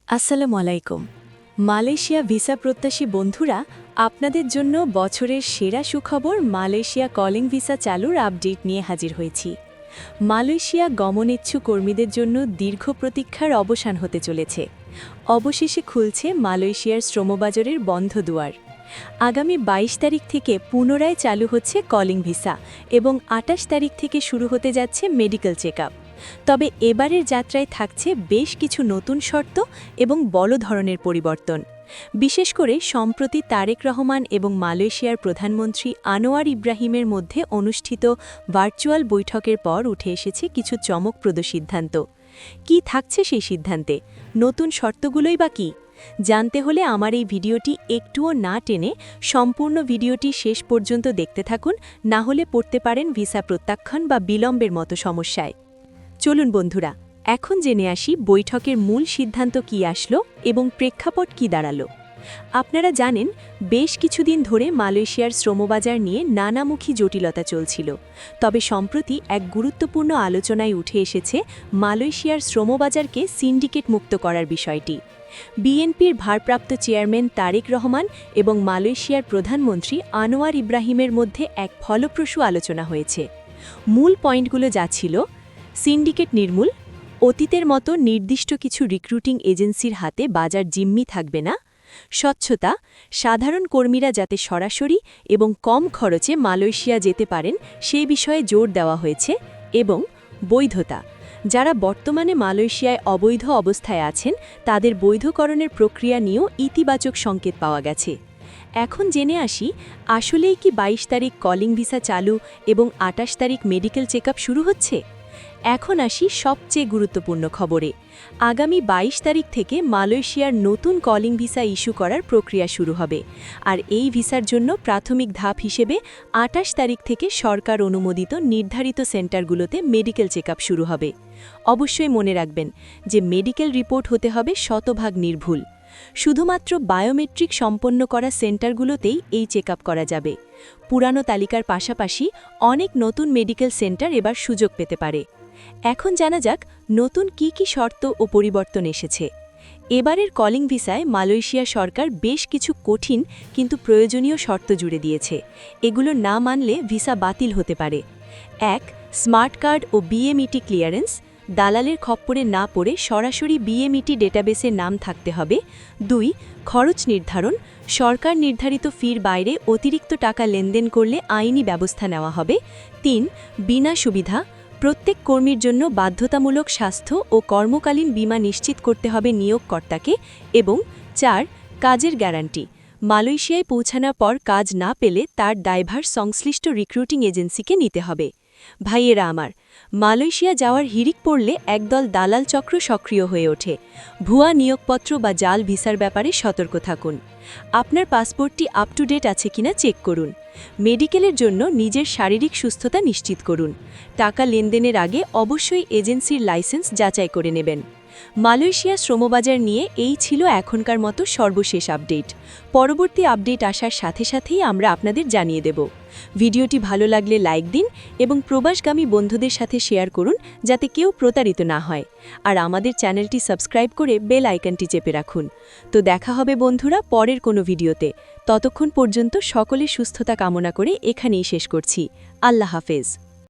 আসসালামু আলাইকুম। Malaysia visa প্রত্যাশী বন্ধুরা, আপনাদের জন্য বছরের সেরা সুখবর মালয়েশিয়া কলিং ভিসা চালুর আপডেট নিয়ে হাজির হয়েছি। মালয়েশিয়া গমনেচ্ছু কর্মীদের জন্য দীর্ঘ প্রতীক্ষার অবসান হতে চলেছে। অবশেষে খুলছে মালয়েশিয়ার শ্রমবাজারের বন্ধ দুয়ার। আগামী ২২ তারিখ থেকে পুনরায় চালু হচ্ছে কলিং ভিসা এবং ২৮ তারিখ থেকে শুরু হতে যাচ্ছে মেডিকেল চেকআপ। তবে এবারের যাত্রায় থাকছে বেশ কিছু নতুন শর্ত এবং বড় ধরনের পরিবর্তন। বিশেষ করে সম্প্রতি তারেক রহমান এবং মালয়েশিয়ার প্রধানমন্ত্রী আনোয়ার ইব্রাহিমের মধ্যে অনুষ্ঠিত ভার্চুয়াল বৈঠকের পর উঠে এসেছে কিছু চমকপ্রদ সিদ্ধান্ত। কি থাকছে সেই সিদ্ধান্তে? নতুন শর্তগুলোই বা কী? জানতে হলে আমার এই ভিডিওটি একটুও না টেনে সম্পূর্ণ ভিডিওটি শেষ পর্যন্ত দেখতে থাকুন, না হলে পড়তে পারেন ভিসা প্রত্যাখ্যান বা বিলম্বের মতো সমস্যায়। চলুন বন্ধুরা, এখন জেনে আসি বৈঠকের মূল সিদ্ধান্ত কী আসলো এবং প্রেক্ষাপট কী দাঁড়ালো। আপনারা জানেন, বেশ কিছুদিন ধরে মালয়েশিয়ার শ্রমবাজার নিয়ে নানামুখী জটিলতা চলছিল। তবে সম্প্রতি এক গুরুত্বপূর্ণ আলোচনায় উঠে এসেছে মালয়েশিয়ার শ্রমবাজারকে সিন্ডিকেট মুক্ত করার বিষয়টি। বিএনপির ভারপ্রাপ্ত চেয়ারম্যান তারেক রহমান এবং মালয়েশিয়ার প্রধানমন্ত্রী আনোয়ার ইব্রাহিমের মধ্যে এক ফলপ্রসূ আলোচনা হয়েছে। মূল পয়েন্টগুলো যা ছিল: সিন্ডিকেট নির্মূল, অতীতের মতো নির্দিষ্ট কিছু রিক্রুটিং এজেন্সির হাতে বাজার জিম্মি থাকবে না, স্বচ্ছতা, সাধারণ কর্মীরা যাতে সরাসরি এবং কম খরচে মালয়েশিয়া যেতে পারেন সেই বিষয়ে জোর দেওয়া হয়েছে, এবং বৈধতা, যারা বর্তমানে মালয়েশিয়ায় অবৈধ অবস্থায় আছেন তাদের বৈধকরণের প্রক্রিয়া নিয়েও ইতিবাচক সংকেত পাওয়া গেছে। এখন জেনে আসি, আসলেই কি ২২ তারিখ কলিং ভিসা চালু এবং ২৮ তারিখ মেডিকেল চেকআপ শুরু হচ্ছে? এখন আসি সবচেয়ে গুরুত্বপূর্ণ খবরে। আগামী ২২ তারিখ থেকে মালয়েশিয়ার নতুন কলিং ভিসা ইস্যু করার প্রক্রিয়া শুরু হবে, আর এই ভিসার জন্য প্রাথমিক ধাপ হিসেবে ২৮ তারিখ থেকে সরকার অনুমোদিত নির্ধারিত সেন্টারগুলোতে মেডিকেল চেকআপ শুরু হবে। অবশ্যই মনে রাখবেন যে মেডিকেল রিপোর্ট হতে হবে শতভাগ নির্ভুল। শুধুমাত্র বায়োমেট্রিক সম্পন্ন করা সেন্টারগুলোতেই এই চেকআপ করা যাবে। পুরানো তালিকার পাশাপাশি অনেক নতুন মেডিকেল সেন্টার এবার সুযোগ পেতে পারে। এখন জানা যাক নতুন কি কি শর্ত ও পরিবর্তন এসেছে। এবারের কলিং ভিসায় মালয়েশিয়া সরকার বেশ কিছু কঠিন কিন্তু প্রয়োজনীয় শর্ত জুড়ে দিয়েছে। এগুলো না মানলে ভিসা বাতিল হতে পারে। ১. স্মার্ট কার্ড ও বিএমইটি ক্লিয়ারেন্স, দালালের খপ্পরে না পড়ে সরাসরি বিএমইটি ডেটাবেসে নাম থাকতে হবে। ২. খরচ নির্ধারণ, সরকার নির্ধারিত ফির বাইরে অতিরিক্ত টাকা লেনদেন করলে আইনি ব্যবস্থা নেওয়া হবে। ৩. বিনা সুবিধা, প্রত্যেক কর্মীর জন্য বাধ্যতামূলক স্বাস্থ্য ও কর্মকালীন বীমা নিশ্চিত করতে হবে নিয়োগকর্তাকে। এবং ৪. কাজের গ্যারান্টি, মালয়েশিয়ায় পৌঁছানোর পর কাজ না পেলে তার দায়ভার সংশ্লিষ্ট রিক্রুটিং এজেন্সিকে নিতে হবে। ভাইয়েরা আমার, মালয়েশিয়া যাওয়ার হিড়িক পড়লে একদল দালাল চক্র সক্রিয় হয়ে ওঠে। ভুয়া নিয়োগপত্র বা জাল ভিসার ব্যাপারে সতর্ক থাকুন। আপনার পাসপোর্টটি আপ টু ডেট আছে কিনা চেক করুন। মেডিকেলের জন্য নিজের শারীরিক সুস্থতা নিশ্চিত করুন। টাকা লেনদেনের আগে অবশ্যই এজেন্সির লাইসেন্স যাচাই করে নেবেন। মালয়েশিয়া শ্রমবাজার নিয়ে এই ছিল এখনকার মতো সর্বশেষ আপডেট। পরবর্তী আপডেট আসার সাথে সাথেই আমরা আপনাদের জানিয়ে দেব। ভিডিওটি ভালো লাগলে লাইক দিন এবং প্রবাসগামী বন্ধুদের সাথে শেয়ার করুন, যাতে কেউ প্রতারিত না হয়। আর আমাদের চ্যানেলটি সাবস্ক্রাইব করে বেল আইকনটি চেপে রাখুন। তো দেখা হবে বন্ধুরা পরের কোনো ভিডিওতে। ততক্ষণ পর্যন্ত সকলের সুস্থতা কামনা করে এখানেই শেষ করছি। আল্লাহ হাফেজ।